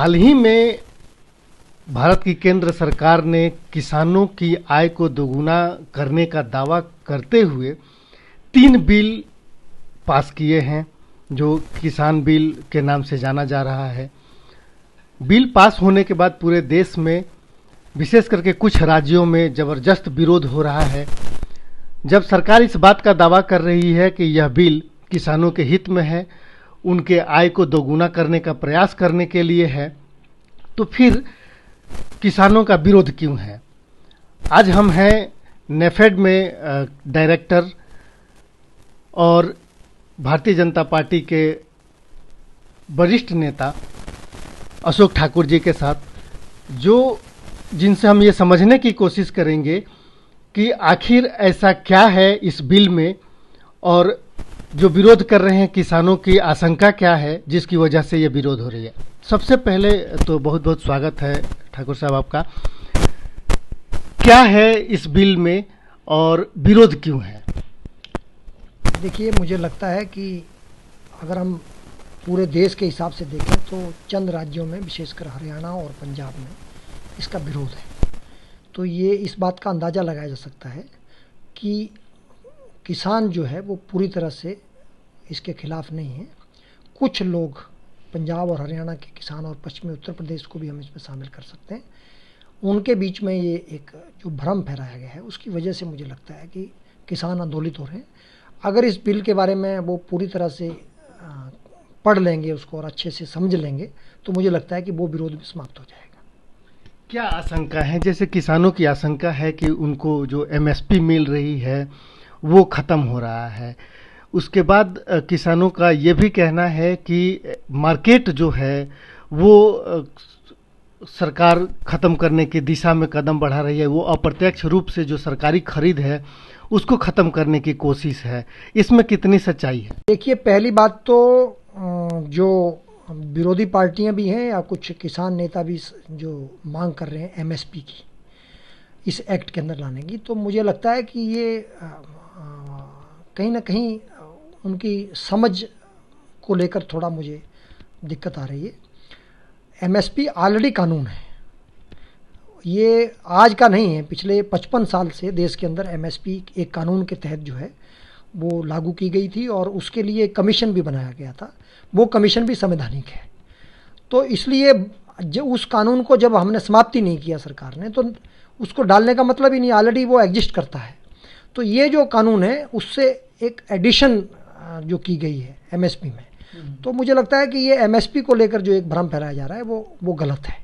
हाल ही में भारत की केंद्र सरकार ने किसानों की आय को दोगुना करने का दावा करते हुए 3 बिल पास किए हैं, जो किसान बिल के नाम से जाना जा रहा है। बिल पास होने के बाद पूरे देश में, विशेष करके कुछ राज्यों में ज़बरदस्त विरोध हो रहा है। जब सरकार इस बात का दावा कर रही है कि यह बिल किसानों के हित में है, उनके आय को दोगुना करने का प्रयास करने के लिए है, तो फिर किसानों का विरोध क्यों है? आज हम हैं नेफेड में डायरेक्टर और भारतीय जनता पार्टी के वरिष्ठ नेता अशोक ठाकुर जी के साथ, जिनसे हम ये समझने की कोशिश करेंगे कि आखिर ऐसा क्या है इस बिल में, और जो विरोध कर रहे हैं किसानों की आशंका क्या है जिसकी वजह से ये विरोध हो रही है। सबसे पहले तो बहुत बहुत स्वागत है ठाकुर साहब आपका। क्या है इस बिल में और विरोध क्यों है? देखिए, मुझे लगता है कि अगर हम पूरे देश के हिसाब से देखें तो चंद राज्यों में, विशेषकर हरियाणा और पंजाब में इसका विरोध है। तो ये इस बात का अंदाज़ा लगाया जा सकता है कि किसान जो है वो पूरी तरह से इसके खिलाफ नहीं है। कुछ लोग, पंजाब और हरियाणा के किसान और पश्चिमी उत्तर प्रदेश को भी हम इसमें शामिल कर सकते हैं, उनके बीच में ये एक जो भ्रम फैलाया गया है, उसकी वजह से मुझे लगता है कि किसान आंदोलित हो रहे हैं। अगर इस बिल के बारे में वो पूरी तरह से पढ़ लेंगे उसको और अच्छे से समझ लेंगे तो मुझे लगता है कि वो विरोध भी समाप्त हो जाएगा। क्या आशंका है? जैसे किसानों की आशंका है कि उनको जो एमएसपी मिल रही है वो ख़त्म हो रहा है। उसके बाद किसानों का ये भी कहना है कि मार्केट जो है वो सरकार ख़त्म करने की दिशा में कदम बढ़ा रही है। वो अप्रत्यक्ष रूप से जो सरकारी खरीद है उसको ख़त्म करने की कोशिश है। इसमें कितनी सच्चाई है? देखिए, पहली बात तो जो विरोधी पार्टियां भी हैं या कुछ किसान नेता भी जो मांग कर रहे हैं एमएसपी की इस एक्ट के अंदर लाने की, तो मुझे लगता है कि ये कहीं ना कहीं उनकी समझ को लेकर थोड़ा मुझे दिक्कत आ रही है। एमएसपी ऑलरेडी कानून है, ये आज का नहीं है। पिछले 55 साल से देश के अंदर एमएसपी एक कानून के तहत जो है वो लागू की गई थी और उसके लिए कमीशन भी बनाया गया था। वो कमीशन भी संवैधानिक है। तो इसलिए जो उस कानून को जब हमने समाप्ति नहीं किया सरकार ने, तो उसको डालने का मतलब ही नहीं, ऑलरेडी वो एग्जिस्ट करता है। तो ये जो कानून है उससे एक एडिशन जो की गई है एमएसपी में, तो मुझे लगता है कि ये एमएसपी को लेकर जो एक भ्रम फैलाया जा रहा है वो गलत है।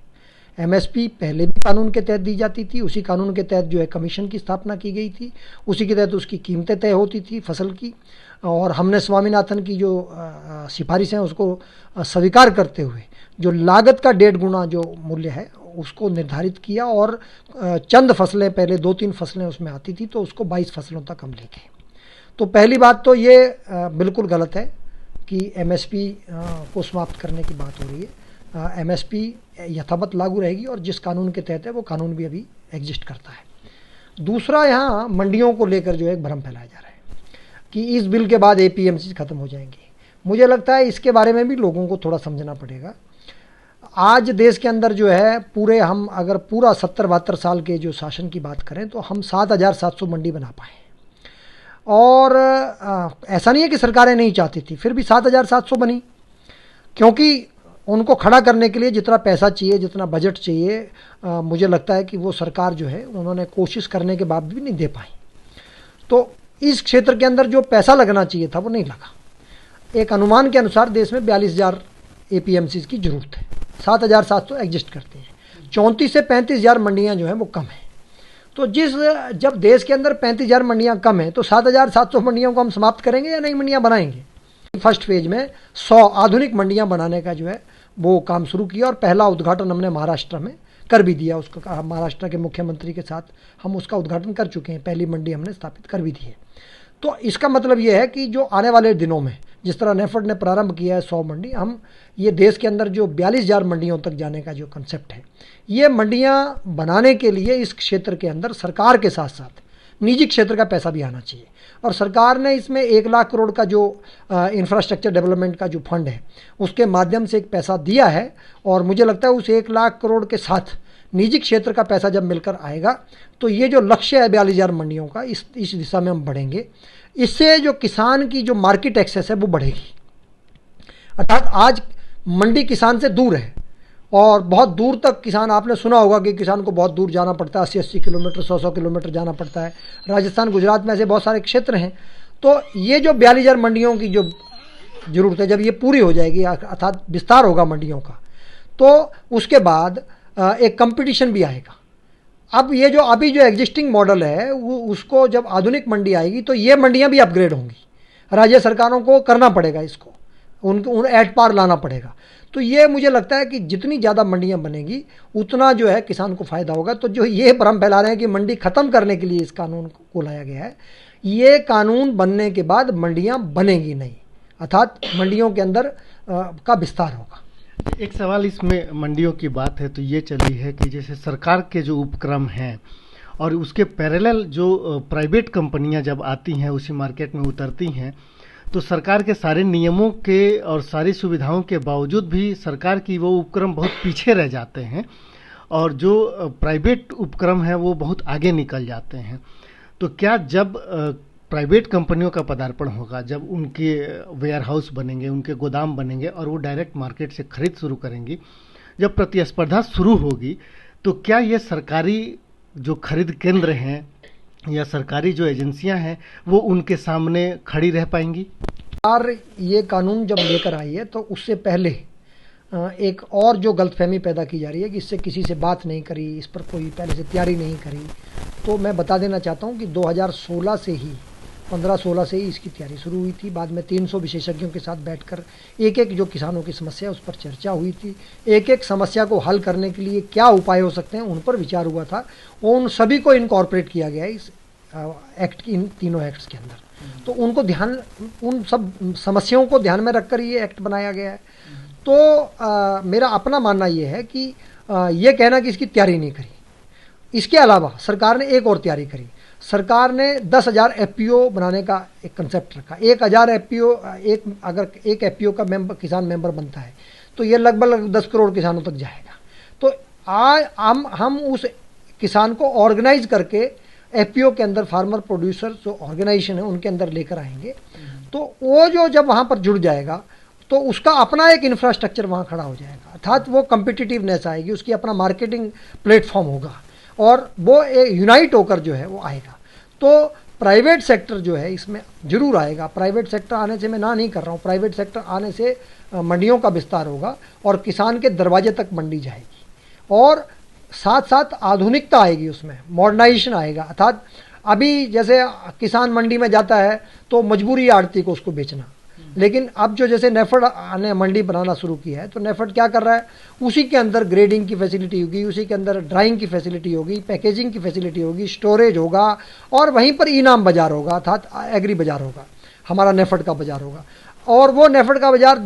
एमएसपी पहले भी कानून के तहत दी जाती थी, उसी कानून के तहत जो है कमीशन की स्थापना की गई थी, उसी के तहत उसकी कीमतें तय होती थी फसल की, और हमने स्वामीनाथन की जो सिफारिश है उसको स्वीकार करते हुए जो लागत का 1.5 गुना जो मूल्य है उसको निर्धारित किया, और चंद फसलें, पहले 2-3 फसलें उसमें आती थी, तो उसको 22 फसलों तक हम ले गए। तो पहली बात तो ये बिल्कुल गलत है कि एमएसपी को समाप्त करने की बात हो रही है। एमएसपी यथावत लागू रहेगी और जिस कानून के तहत है वो कानून भी अभी एग्जिस्ट करता है। दूसरा, यहाँ मंडियों को लेकर जो है एक भ्रम फैलाया जा रहा है कि इस बिल के बाद एपीएमसी खत्म हो जाएंगे। मुझे लगता है इसके बारे में भी लोगों को थोड़ा समझना पड़ेगा। आज देश के अंदर जो है पूरे, हम अगर पूरा 70-72 साल के जो शासन की बात करें तो हम 7,700 मंडी बना पाए, और ऐसा नहीं है कि सरकारें नहीं चाहती थी, फिर भी 7,700 बनी, क्योंकि उनको खड़ा करने के लिए जितना पैसा चाहिए, जितना बजट चाहिए, मुझे लगता है कि वो सरकार जो है उन्होंने कोशिश करने के बाद भी नहीं दे पाई। तो इस क्षेत्र के अंदर जो पैसा लगना चाहिए था वो नहीं लगा। एक अनुमान के अनुसार देश में 42,000 एपीएमसी की जरूरत है, 7,700 एग्जिस्ट करते हैं, 34 से 35,000 मंडियाँ जो हैं वो कम हैं। तो जब देश के अंदर 35,000 मंडियाँ कम हैं तो 7,700 मंडियों को हम समाप्त करेंगे या नई मंडियाँ बनाएंगे? फर्स्ट फेज में 100 आधुनिक मंडियाँ बनाने का जो है वो काम शुरू किया, और पहला उद्घाटन हमने महाराष्ट्र में कर भी दिया। उसको महाराष्ट्र के मुख्यमंत्री के साथ हम उसका उद्घाटन कर चुके हैं, पहली मंडी हमने स्थापित कर भी दी है। तो इसका मतलब ये है कि जो आने वाले दिनों में, जिस तरह नेफेड ने प्रारंभ किया है 100 मंडी, हम ये देश के अंदर जो 42,000 मंडियों तक जाने का जो कंसेप्ट है, ये मंडियाँ बनाने के लिए इस क्षेत्र के अंदर सरकार के साथ साथ निजी क्षेत्र का पैसा भी आना चाहिए। और सरकार ने इसमें 1 लाख करोड़ का जो इंफ्रास्ट्रक्चर डेवलपमेंट का जो फंड है उसके माध्यम से एक पैसा दिया है, और मुझे लगता है उस 1 लाख करोड़ के साथ निजी क्षेत्र का पैसा जब मिलकर आएगा तो ये जो लक्ष्य है 42,000 मंडियों का, इस दिशा में हम बढ़ेंगे। इससे जो किसान की जो मार्केट एक्सेस है वो बढ़ेगी। अर्थात आज मंडी किसान से दूर है और बहुत दूर तक किसान, आपने सुना होगा कि किसान को बहुत दूर जाना पड़ता है, 80-80 किलोमीटर 100-100 किलोमीटर जाना पड़ता है। राजस्थान गुजरात में ऐसे बहुत सारे क्षेत्र हैं। तो ये जो 42,000 मंडियों की जो ज़रूरत है, जब ये पूरी हो जाएगी अर्थात विस्तार होगा मंडियों का, तो उसके बाद एक कंपटीशन भी आएगा। अब ये जो अभी जो एग्जिस्टिंग मॉडल है वो, उसको जब आधुनिक मंडी आएगी तो ये मंडियां भी अपग्रेड होंगी। राज्य सरकारों को करना पड़ेगा इसको, उन एट पार लाना पड़ेगा। तो ये मुझे लगता है कि जितनी ज़्यादा मंडियां बनेगी उतना जो है किसान को फ़ायदा होगा। तो जो ये भ्रम फैला रहे हैं कि मंडी ख़त्म करने के लिए इस कानून को लाया गया है, ये कानून बनने के बाद मंडियां बनेंगी नहीं, अर्थात मंडियों के अंदर का विस्तार होगा। एक सवाल इसमें मंडियों की बात है तो ये चली है कि जैसे सरकार के जो उपक्रम हैं और उसके पैरेलल जो प्राइवेट कंपनियां जब आती हैं उसी मार्केट में उतरती हैं, तो सरकार के सारे नियमों के और सारी सुविधाओं के बावजूद भी सरकार की वो उपक्रम बहुत पीछे रह जाते हैं और जो प्राइवेट उपक्रम है वो बहुत आगे निकल जाते हैं। तो क्या जब प्राइवेट कंपनियों का पदार्पण होगा, जब उनके वेयर हाउस बनेंगे, उनके गोदाम बनेंगे और वो डायरेक्ट मार्केट से खरीद शुरू करेंगी, जब प्रतिस्पर्धा शुरू होगी, तो क्या ये सरकारी जो खरीद केंद्र हैं या सरकारी जो एजेंसियां हैं वो उनके सामने खड़ी रह पाएंगी? और ये कानून जब लेकर आई है तो उससे पहले एक और जो गलतफहमी पैदा की जा रही है कि इससे किसी से बात नहीं करी, इस पर कोई पहले से तैयारी नहीं करी, तो मैं बता देना चाहता हूँ कि 2016 से ही 15-16 से ही इसकी तैयारी शुरू हुई थी। बाद में 300 विशेषज्ञों के साथ बैठकर एक एक जो किसानों की समस्या है उस पर चर्चा हुई थी। एक एक समस्या को हल करने के लिए क्या उपाय हो सकते हैं उन पर विचार हुआ था। उन सभी को इनकॉर्पोरेट किया गया है इस एक्ट की, इन तीनों एक्ट्स के अंदर। तो उन सब समस्याओं को ध्यान में रखकर ये एक्ट बनाया गया है। तो मेरा अपना मानना ये है कि ये कहना कि इसकी तैयारी नहीं करी, इसके अलावा सरकार ने एक और तैयारी करी। सरकार ने 10,000 एफपीओ बनाने का एक कंसेप्ट रखा। 1,000 एफपीओ, अगर एक एफपीओ का किसान मेंबर बनता है तो ये लगभग 10 करोड़ किसानों तक जाएगा। तो आज हम उस किसान को ऑर्गेनाइज करके एफपीओ के अंदर फार्मर प्रोड्यूसर जो ऑर्गेनाइजेशन है उनके अंदर लेकर आएंगे। तो वो जो जब वहाँ पर जुड़ जाएगा तो उसका अपना एक इंफ्रास्ट्रक्चर वहाँ खड़ा हो जाएगा, अर्थात वो कम्पिटिटिवनेस आएगी, उसकी अपना मार्केटिंग प्लेटफॉर्म होगा और वो यूनाइट होकर जो है वो आएगा। तो प्राइवेट सेक्टर जो है इसमें जरूर आएगा। प्राइवेट सेक्टर आने से मैं ना नहीं कर रहा हूँ, प्राइवेट सेक्टर आने से मंडियों का विस्तार होगा और किसान के दरवाजे तक मंडी जाएगी और साथ साथ आधुनिकता आएगी, उसमें मॉडर्नाइजेशन आएगा। अर्थात अभी जैसे किसान मंडी में जाता है तो मजबूरी आड़ती को उसको बेचना, लेकिन अब जो जैसे नेफेड ने मंडी बनाना शुरू किया है तो नेफेड क्या कर रहा है, उसी के अंदर ग्रेडिंग की फैसिलिटी होगी, उसी के अंदर ड्राइंग की फैसिलिटी होगी, पैकेजिंग की फैसिलिटी होगी, स्टोरेज होगा और वहीं पर इनाम बाजार होगा, अर्थात एग्री बाजार होगा, हमारा नेफेड का बाजार होगा। और वो नेफेड का बाजार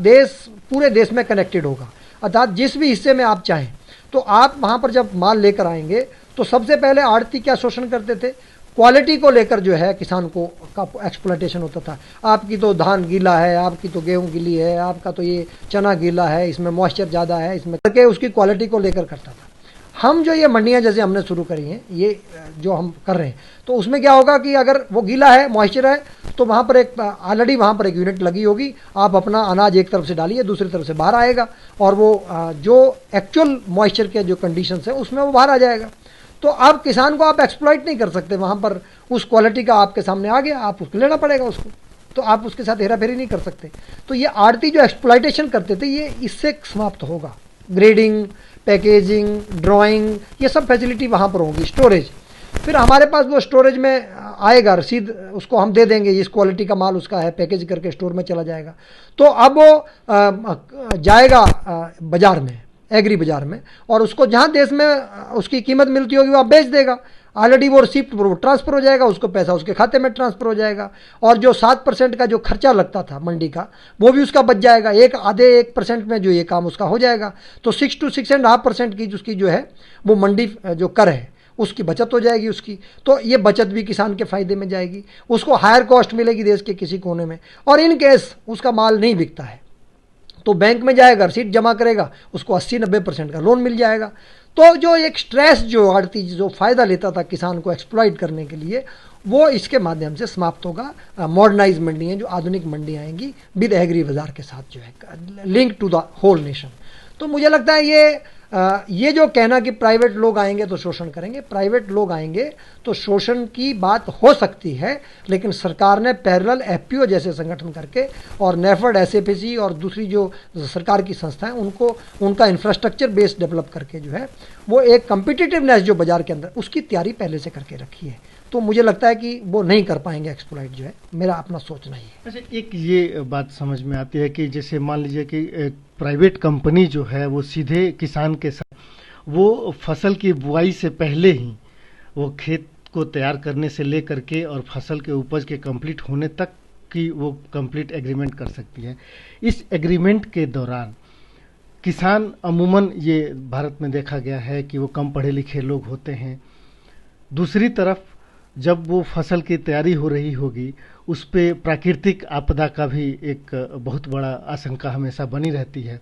पूरे देश में कनेक्टेड होगा, अर्थात जिस भी हिस्से में आप चाहें तो आप वहाँ पर जब माल लेकर आएंगे तो सबसे पहले आड़ती क्या शोषण करते थे, क्वालिटी को लेकर जो है किसान को का एक्सप्लॉयटेशन होता था। आपकी तो धान गीला है, आपकी तो गेहूं गीली है, आपका तो ये चना गीला है, इसमें मॉइस्चर ज़्यादा है, इसमें करके उसकी क्वालिटी को लेकर करता था। हम जो ये मंडियां जैसे हमने शुरू करी हैं, ये जो हम कर रहे हैं, तो उसमें क्या होगा कि अगर वो गीला है, मॉइस्चर है, तो वहाँ पर एक ऑलरेडी वहाँ पर एक यूनिट लगी होगी, आप अपना अनाज एक तरफ से डालिए, दूसरी तरफ से बाहर आएगा और वो जो एक्चुअल मॉइस्चर के जो कंडीशंस है उसमें वो बाहर आ जाएगा। तो अब किसान को आप एक्सप्लॉइट नहीं कर सकते, वहाँ पर उस क्वालिटी का आपके सामने आ गया, आप उसको लेना पड़ेगा उसको, तो आप उसके साथ हेरा फेरी नहीं कर सकते। तो ये आड़ती जो एक्सप्लॉइटेशन करते थे ये इससे समाप्त होगा। ग्रेडिंग, पैकेजिंग, ड्राइंग, ये सब फैसिलिटी वहाँ पर होगी। स्टोरेज, फिर हमारे पास वो स्टोरेज में आएगा रसीद, उसको हम दे देंगे, इस क्वालिटी का माल उसका है, पैकेज करके स्टोर में चला जाएगा। तो अब वो जाएगा बाजार में, एग्री बाजार में, और उसको जहाँ देश में उसकी कीमत मिलती होगी वहाँ बेच देगा। ऑलरेडी वो रिसिप्ट ट्रांसफ़र हो जाएगा, उसको पैसा उसके खाते में ट्रांसफ़र हो जाएगा और जो 7% का जो खर्चा लगता था मंडी का वो भी उसका बच जाएगा। आधे 1% में जो ये काम उसका हो जाएगा। तो 6 to 6.5% की उसकी जो है वो मंडी जो कर है उसकी बचत हो जाएगी उसकी, तो ये बचत भी किसान के फायदे में जाएगी, उसको हायर कॉस्ट मिलेगी देश के किसी कोने में। और इन केस उसका माल नहीं बिकता है तो बैंक में जाएगा, रसीद जमा करेगा, उसको 80-90% का लोन मिल जाएगा। तो जो एक स्ट्रेस जो आड़ती जो फ़ायदा लेता था किसान को एक्सप्लॉइट करने के लिए, वो इसके माध्यम से समाप्त होगा। मॉडर्नाइज मंडियाँ, जो आधुनिक मंडियाँ आएंगी विद एग्री बाजार के साथ, जो है link to the whole nation. तो मुझे लगता है ये जो कहना कि प्राइवेट लोग आएंगे तो शोषण करेंगे, प्राइवेट लोग आएंगे तो शोषण की बात हो सकती है, लेकिन सरकार ने पैरेलल एफपीओ जैसे संगठन करके और नेफर्ड, एसएफएसी और दूसरी जो सरकार की संस्थाएं, उनको उनका इंफ्रास्ट्रक्चर बेस डेवलप करके जो है वो एक कम्पिटिटिवनेस जो बाजार के अंदर, उसकी तैयारी पहले से करके रखी है। तो मुझे लगता है कि वो नहीं कर पाएंगे एक्सप्लॉइट, जो है मेरा अपना सोचना ही है। अच्छा, एक ये बात समझ में आती है कि जैसे मान लीजिए कि प्राइवेट कंपनी जो है वो सीधे किसान के साथ, वो फसल की बुआई से पहले ही वो खेत को तैयार करने से लेकर के और फसल के उपज के कंप्लीट होने तक की वो कंप्लीट एग्रीमेंट कर सकती है। इस एग्रीमेंट के दौरान किसान अमूमन, ये भारत में देखा गया है कि वो कम पढ़े लिखे लोग होते हैं। दूसरी तरफ जब वो फसल की तैयारी हो रही होगी, उस पे प्राकृतिक आपदा का भी एक बहुत बड़ा आशंका हमेशा बनी रहती है।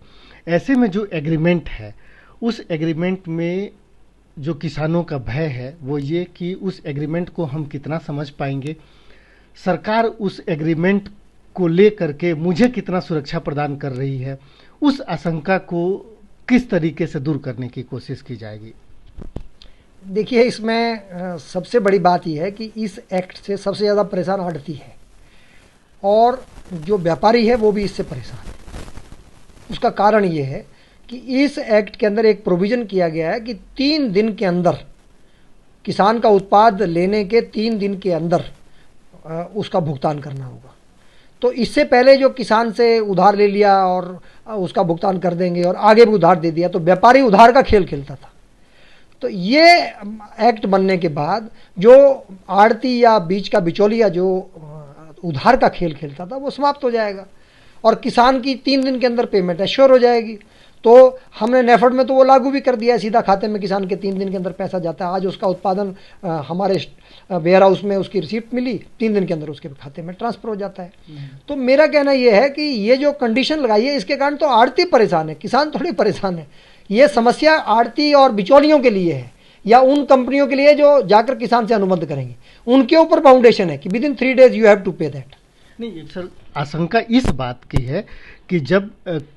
ऐसे में जो एग्रीमेंट है, उस एग्रीमेंट में जो किसानों का भय है वो ये कि उस एग्रीमेंट को हम कितना समझ पाएंगे, सरकार उस एग्रीमेंट को ले करके मुझे कितना सुरक्षा प्रदान कर रही है, उस आशंका को किस तरीके से दूर करने की कोशिश की जाएगी। देखिए, इसमें सबसे बड़ी बात यह है कि इस एक्ट से सबसे ज़्यादा परेशान आड़ती है, और जो व्यापारी है वो भी इससे परेशान है। उसका कारण ये है कि इस एक्ट के अंदर एक प्रोविज़न किया गया है कि 3 दिन के अंदर, किसान का उत्पाद लेने के 3 दिन के अंदर उसका भुगतान करना होगा। तो इससे पहले जो किसान से उधार ले लिया और उसका भुगतान कर देंगे और आगे भी उधार दे दिया, तो व्यापारी उधार का खेल खेलता था। तो ये एक्ट बनने के बाद जो आड़ती या बीच का बिचौलिया जो उधार का खेल खेलता था, वो समाप्त हो जाएगा और किसान की 3 दिन के अंदर पेमेंट एश्योर हो जाएगी। तो हमने नेफर्ड में तो वो लागू भी कर दिया है, सीधा खाते में किसान के 3 दिन के अंदर पैसा जाता है। आज उसका उत्पादन हमारे वेयर हाउस में उसकी रिसीप्ट मिली, 3 दिन के अंदर उसके खाते में ट्रांसफर हो जाता है। तो मेरा कहना ये है कि ये जो कंडीशन लगाई है, इसके कारण तो आड़ती परेशान है, किसान थोड़ी परेशान है। ये समस्या आड़ती और बिचौलियों के लिए है, या उन कंपनियों के लिए जो जाकर किसान से अनुबंध करेंगे, उनके ऊपर फाउंडेशन है कि within 3 days you have to pay that. नहीं सर, आशंका इस बात की है कि जब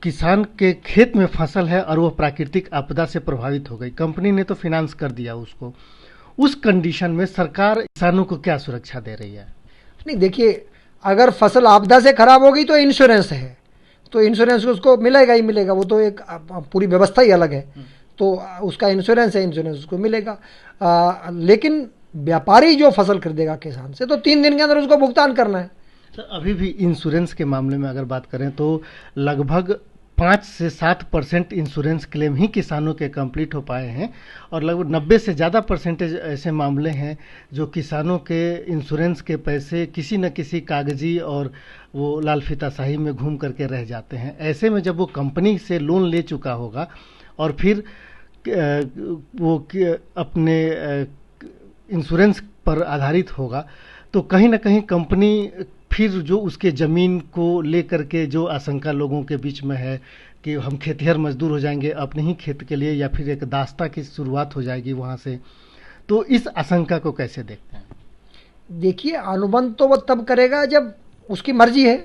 किसान के खेत में फसल है और वो प्राकृतिक आपदा से प्रभावित हो गई, कंपनी ने तो फिनांस कर दिया उसको, उस कंडीशन में सरकार किसानों को क्या सुरक्षा दे रही है? नहीं, देखिए, अगर फसल आपदा से खराब होगी तो इंश्योरेंस है, तो इंश्योरेंस उसको मिलेगा ही मिलेगा, वो तो एक पूरी व्यवस्था ही अलग है। तो उसका इंश्योरेंस है, इंश्योरेंस उसको मिलेगा। लेकिन व्यापारी जो फसल खरीदेगा किसान से, तो 3 दिन के अंदर उसको भुगतान करना है। सर, अभी भी इंश्योरेंस के मामले में अगर बात करें तो लगभग 5 से 7% इंश्योरेंस क्लेम ही किसानों के कंप्लीट हो पाए हैं, और लगभग 90 से ज़्यादा परसेंटेज ऐसे मामले हैं जो किसानों के इंश्योरेंस के पैसे किसी न किसी कागजी और वो लाल फीताशाही में घूम करके रह जाते हैं। ऐसे में जब वो कंपनी से लोन ले चुका होगा और फिर वो अपने इंश्योरेंस पर आधारित होगा, तो कहीं ना कहीं कंपनी फिर जो उसके ज़मीन को लेकर के जो आशंका लोगों के बीच में है कि हम खेतिहर मजदूर हो जाएंगे अपने ही खेत के लिए, या फिर एक दास्ता की शुरुआत हो जाएगी वहाँ से, तो इस आशंका को कैसे देखते हैं? देखिए, अनुबंध तो वो तब करेगा जब उसकी मर्जी है।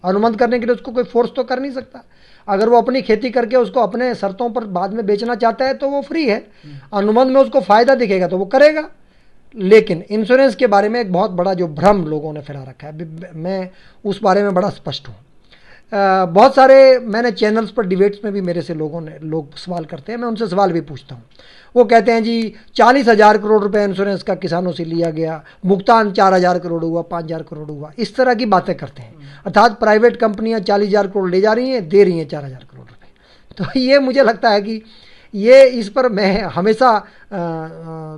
अनुबंध करने के लिए उसको कोई फोर्स तो कर नहीं सकता। अगर वो अपनी खेती करके उसको अपने शर्तों पर बाद में बेचना चाहता है तो वो फ्री है। अनुबंध में उसको फ़ायदा दिखेगा तो वो करेगा। लेकिन इंश्योरेंस के बारे में एक बहुत बड़ा जो भ्रम लोगों ने फैला रखा है, मैं उस बारे में बड़ा स्पष्ट हूँ। बहुत सारे मैंने चैनल्स पर डिबेट्स में भी मेरे से लोग सवाल करते हैं, मैं उनसे सवाल भी पूछता हूँ। वो कहते हैं जी 40,000 करोड़ रुपए इंश्योरेंस का किसानों से लिया गया, भुगतान 4,000 करोड़ हुआ, 5,000 करोड़ हुआ, इस तरह की बातें करते हैं। अर्थात प्राइवेट कंपनियां 40,000 करोड़ ले जा रही हैं, दे रही हैं 4,000 करोड़ रुपए। तो ये मुझे लगता है कि ये, इस पर मैं हमेशा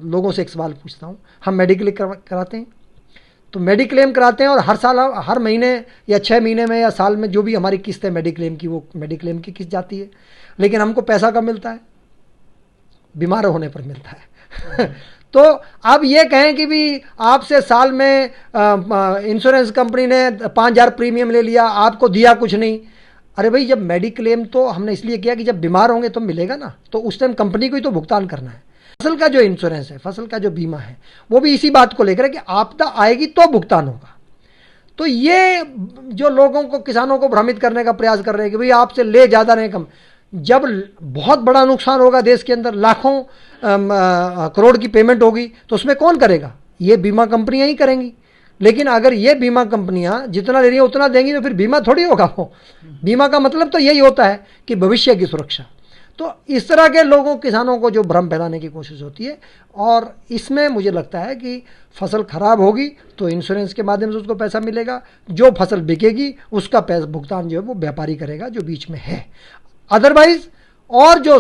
लोगों से एक सवाल पूछता हूँ। हम मेडिकल कराते हैं तो मेडिक्लेम कराते हैं, और हर साल, हर महीने या 6 महीने में या साल में जो भी हमारी किस्त है मेडिक्लेम की, वो मेडिक्लेम की किस्त जाती है। लेकिन हमको पैसा कब मिलता है? बीमार होने पर मिलता है। तो अब ये कहें कि भी आपसे साल में इंश्योरेंस कंपनी ने 5,000 प्रीमियम ले लिया, आपको दिया कुछ नहीं। अरे भाई, जब मेडिक्लेम तो हमने इसलिए किया कि जब बीमार होंगे तो मिलेगा ना, तो उस टाइम कंपनी को ही तो भुगतान करना है। फसल का जो इंश्योरेंस है, फसल का जो बीमा है, वो भी इसी बात को लेकर है कि आपदा आएगी तो भुगतान होगा। तो ये जो लोगों को, किसानों को भ्रमित करने का प्रयास कर रहे हैं कि भाई आपसे ले ज़्यादा नहीं कम, जब बहुत बड़ा नुकसान होगा देश के अंदर, लाखों करोड़ की पेमेंट होगी, तो उसमें कौन करेगा? ये बीमा कंपनियां ही करेंगी। लेकिन अगर ये बीमा कंपनियां जितना ले रही हैं उतना देंगी तो फिर बीमा थोड़ी होगा वो। बीमा का मतलब तो यही होता है कि भविष्य की सुरक्षा। तो इस तरह के लोगों, किसानों को जो भ्रम फैलाने की कोशिश होती है, और इसमें मुझे लगता है कि फसल खराब होगी तो इंश्योरेंस के माध्यम से उसको पैसा मिलेगा, जो फसल बिकेगी उसका पैसा भुगतान जो है वो व्यापारी करेगा जो बीच में है। अदरवाइज और जो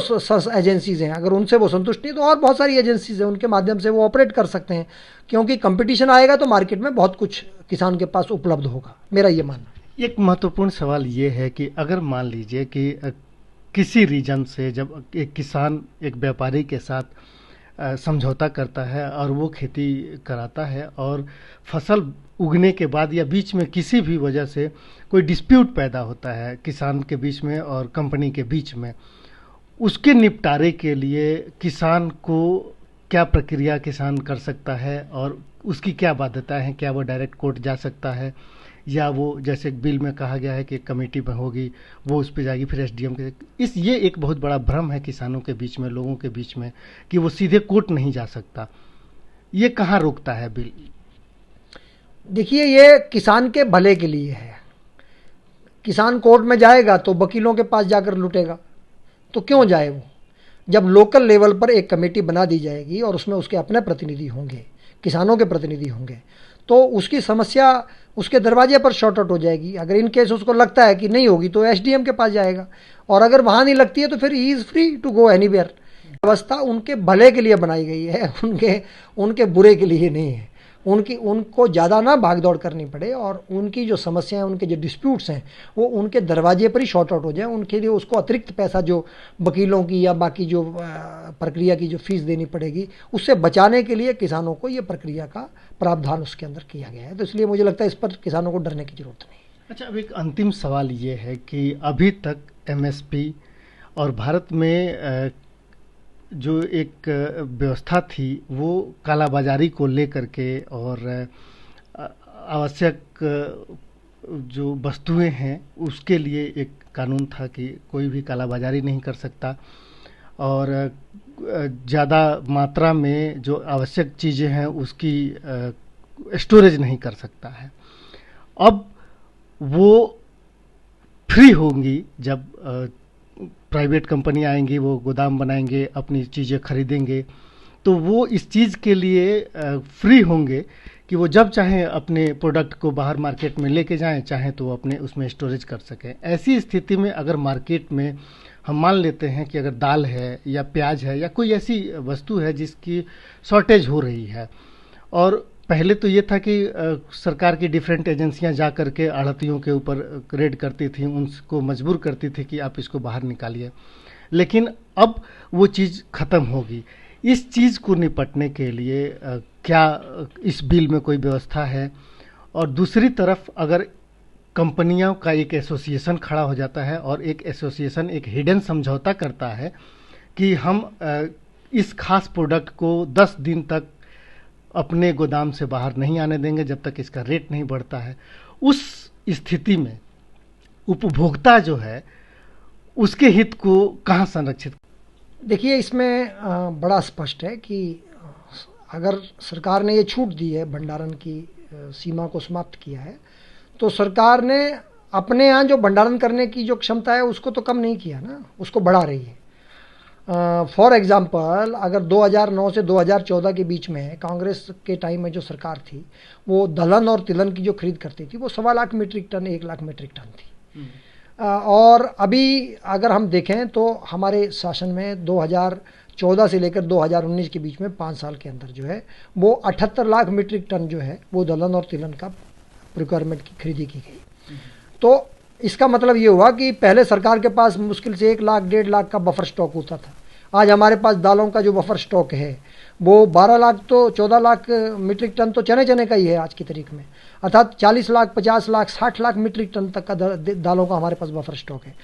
एजेंसीज हैं, अगर उनसे वो संतुष्ट नहीं, तो और बहुत सारी एजेंसीज हैं, उनके माध्यम से वो ऑपरेट कर सकते हैं, क्योंकि कंपटीशन आएगा तो मार्केट में बहुत कुछ किसान के पास उपलब्ध होगा, मेरा ये मानना। एक महत्वपूर्ण सवाल ये है कि अगर मान लीजिए कि किसी रीजन से जब एक किसान एक व्यापारी के साथ समझौता करता है और वो खेती कराता है, और फसल उगने के बाद या बीच में किसी भी वजह से कोई डिस्प्यूट पैदा होता है किसान के बीच में और कंपनी के बीच में, उसके निपटारे के लिए किसान को क्या प्रक्रिया किसान कर सकता है और उसकी क्या बाध्यताएं हैं? क्या वो डायरेक्ट कोर्ट जा सकता है, या वो जैसे बिल में कहा गया है कि कमेटी में होगी, वो उस पर जाएगी, फिर एसडीएम के ये एक बहुत बड़ा भ्रम है किसानों के बीच में, लोगों के बीच में, कि वो सीधे कोर्ट नहीं जा सकता। ये कहाँ रोकता है बिल? देखिए, ये किसान के भले के लिए है। किसान कोर्ट में जाएगा तो वकीलों के पास जाकर लुटेगा, तो क्यों जाए वो? जब लोकल लेवल पर एक कमेटी बना दी जाएगी और उसमें उसके अपने प्रतिनिधि होंगे, किसानों के प्रतिनिधि होंगे, तो उसकी समस्या उसके दरवाजे पर शॉर्ट आउट हो जाएगी। अगर इन केस उसको लगता है कि नहीं होगी तो एसडीएम के पास जाएगा, और अगर वहाँ नहीं लगती है तो फिर he is free to go anywhere. व्यवस्था उनके भले के लिए बनाई गई है, उनके बुरे के लिए नहीं है। उनको ज़्यादा ना भागदौड़ करनी पड़े, और उनकी जो समस्याएं, उनके जो डिस्प्यूट्स हैं, वो उनके दरवाजे पर ही शॉर्ट आउट हो जाए। उनके लिए उसको अतिरिक्त पैसा जो वकीलों की या बाकी जो प्रक्रिया की जो फीस देनी पड़ेगी, उससे बचाने के लिए किसानों को ये प्रक्रिया का प्रावधान उसके अंदर किया गया है। तो इसलिए मुझे लगता है इस पर किसानों को डरने की जरूरत नहीं। अच्छा, अब एक अंतिम सवाल ये है कि अभी तक एमएसपी और भारत में जो एक व्यवस्था थी वो कालाबाजारी को लेकर के, और आवश्यक जो वस्तुएं हैं उसके लिए एक कानून था कि कोई भी कालाबाजारी नहीं कर सकता, और ज़्यादा मात्रा में जो आवश्यक चीज़ें हैं उसकी स्टोरेज नहीं कर सकता है। अब वो फ्री होंगी जब प्राइवेट कंपनी आएंगी, वो गोदाम बनाएंगे, अपनी चीज़ें खरीदेंगे, तो वो इस चीज़ के लिए फ्री होंगे कि वो जब चाहें अपने प्रोडक्ट को बाहर मार्केट में लेके जाएं, चाहें तो वो अपने उसमें स्टोरेज कर सकें। ऐसी स्थिति में अगर मार्केट में हम मान लेते हैं कि अगर दाल है या प्याज है या कोई ऐसी वस्तु है जिसकी शॉर्टेज हो रही है, और पहले तो ये था कि सरकार की डिफरेंट एजेंसियां जा कर के आढ़तियों के ऊपर रेड करती थी, उनको मजबूर करती थी कि आप इसको बाहर निकालिए, लेकिन अब वो चीज़ ख़त्म होगी। इस चीज़ को निपटने के लिए क्या इस बिल में कोई व्यवस्था है? और दूसरी तरफ अगर कंपनियों का एक एसोसिएशन खड़ा हो जाता है और एक एसोसिएशन एक हिडन समझौता करता है कि हम इस खास प्रोडक्ट को 10 दिन तक अपने गोदाम से बाहर नहीं आने देंगे जब तक इसका रेट नहीं बढ़ता है, उस स्थिति में उपभोक्ता जो है उसके हित को कहाँ संरक्षित? देखिए, इसमें बड़ा स्पष्ट है कि अगर सरकार ने ये छूट दी है, भंडारण की सीमा को समाप्त किया है, तो सरकार ने अपने यहाँ जो भंडारण करने की जो क्षमता है उसको तो कम नहीं किया ना, उसको बढ़ा रही है। फॉर एग्ज़ाम्पल, अगर 2009 से 2014 के बीच में कांग्रेस के टाइम में जो सरकार थी, वो दलहन और तिलहन की जो खरीद करती थी वो 1.25 lakh metric tonne, 1 lakh metric tonne थी। और अभी अगर हम देखें तो हमारे शासन में 2014 से लेकर 2019 के बीच में 5 साल के अंदर जो है वो 78 लाख मीट्रिक टन जो है वो दलहन और तिलहन का प्रिक्वायरमेंट की खरीदी की गई। तो इसका मतलब ये हुआ कि पहले सरकार के पास मुश्किल से 1 लाख 1.5 लाख का बफर स्टॉक होता था। आज हमारे पास दालों का जो बफर स्टॉक है वो 12 लाख तो 14 लाख मीट्रिक टन तो चने का ही है आज की तारीख में, अर्थात 40 लाख 50 लाख 60 लाख मीट्रिक टन तक का दालों का हमारे पास बफर स्टॉक है।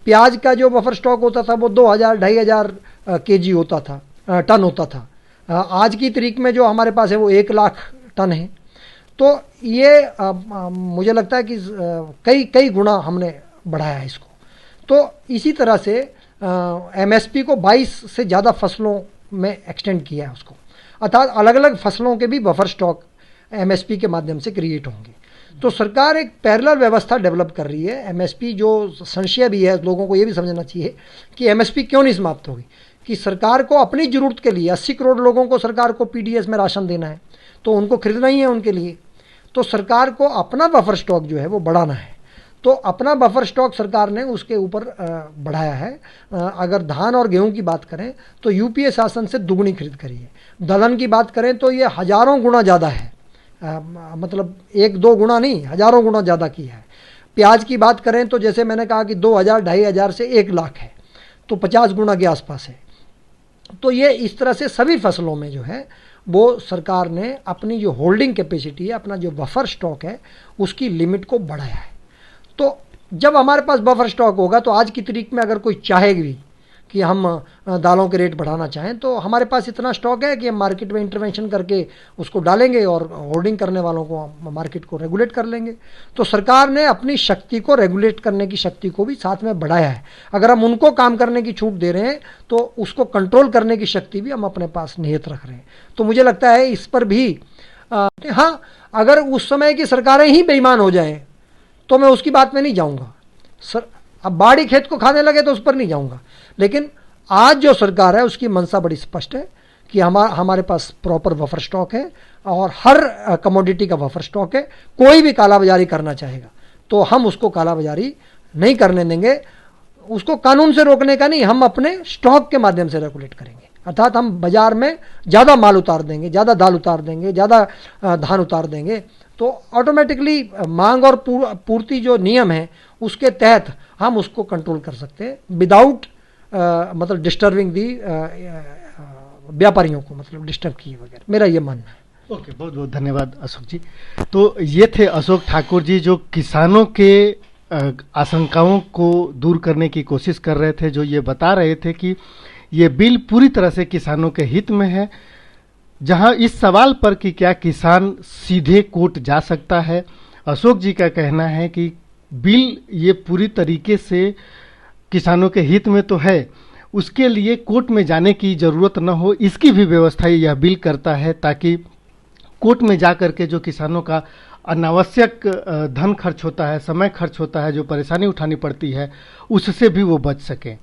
प्याज का जो बफर स्टॉक होता था वो 2000 2500 केजी होता था, टन होता था। आज की तारीख में जो हमारे पास है वो 1 लाख टन है। तो ये मुझे लगता है कि कई गुना हमने बढ़ाया है इसको। तो इसी तरह से एमएसपी को 22 से ज़्यादा फसलों में एक्सटेंड किया है उसको, अर्थात अलग अलग फसलों के भी बफर स्टॉक एमएसपी के माध्यम से क्रिएट होंगे। तो सरकार एक पैरेलल व्यवस्था डेवलप कर रही है। एमएसपी जो संशय भी है, लोगों को ये भी समझना चाहिए कि एमएसपी क्यों नहीं समाप्त होगी, कि सरकार को अपनी ज़रूरत के लिए 80 करोड़ लोगों को सरकार को पीडीएस में राशन देना है, तो उनको खरीदना ही है उनके लिए। तो सरकार को अपना बफर स्टॉक जो है वो बढ़ाना है। तो अपना बफर स्टॉक सरकार ने उसके ऊपर बढ़ाया है। अगर धान और गेहूं की बात करें तो यूपीए शासन से दुगनी खरीद करी है। दलहन की बात करें तो ये हज़ारों गुना ज़्यादा है, मतलब 1-2 गुना नहीं, हज़ारों गुना ज़्यादा की है। प्याज की बात करें तो जैसे मैंने कहा कि 2000 2500 से 1 लाख है, तो 50 गुना के आसपास है। तो ये इस तरह से सभी फसलों में जो है वो सरकार ने अपनी जो होल्डिंग कैपेसिटी है, अपना जो बफर स्टॉक है, उसकी लिमिट को बढ़ाया है। तो जब हमारे पास बफर स्टॉक होगा तो आज की तारीख में अगर कोई चाहे भी कि हम दालों के रेट बढ़ाना चाहें तो हमारे पास इतना स्टॉक है कि हम मार्केट में इंटरवेंशन करके उसको डालेंगे और होल्डिंग करने वालों को, मार्केट को रेगुलेट कर लेंगे। तो सरकार ने अपनी शक्ति को रेगुलेट करने की शक्ति को भी साथ में बढ़ाया है। अगर हम उनको काम करने की छूट दे रहे हैं तो उसको कंट्रोल करने की शक्ति भी हम अपने पास निहित रख रहे हैं। तो मुझे लगता है इस पर भी हाँ, अगर उस समय की सरकारें ही बेईमान हो जाएं तो मैं उसकी बात में नहीं जाऊंगा। सर अब बाड़ी खेत को खाने लगे तो उस पर नहीं जाऊंगा, लेकिन आज जो सरकार है उसकी मंशा बड़ी स्पष्ट है कि हमारे पास प्रॉपर बफर स्टॉक है और हर कमोडिटी का बफर स्टॉक है। कोई भी कालाबाजारी करना चाहेगा तो हम उसको कालाबाजारी नहीं करने देंगे। उसको कानून से रोकने का नहीं, हम अपने स्टॉक के माध्यम से रेगुलेट करेंगे। अर्थात हम बाजार में ज़्यादा माल उतार देंगे, ज़्यादा दाल उतार देंगे, ज़्यादा धान उतार देंगे, तो ऑटोमेटिकली मांग और पूर्ति जो नियम है उसके तहत हम उसको कंट्रोल कर सकते हैं विदाउट मतलब डिस्टर्बिंग दी व्यापारियों को, मतलब डिस्टर्ब किए वगैरह। मेरा ये मानना है। ओके, बहुत बहुत धन्यवाद अशोक जी। तो ये थे अशोक ठाकुर जी जो किसानों के आशंकाओं को दूर करने की कोशिश कर रहे थे, जो ये बता रहे थे कि ये बिल पूरी तरह से किसानों के हित में है। जहां इस सवाल पर कि क्या किसान सीधे कोर्ट जा सकता है, अशोक जी का कहना है कि बिल ये पूरी तरीके से किसानों के हित में तो है, उसके लिए कोर्ट में जाने की ज़रूरत न हो, इसकी भी व्यवस्था यह बिल करता है, ताकि कोर्ट में जा कर के जो किसानों का अनावश्यक धन खर्च होता है, समय खर्च होता है, जो परेशानी उठानी पड़ती है, उससे भी वो बच सकें।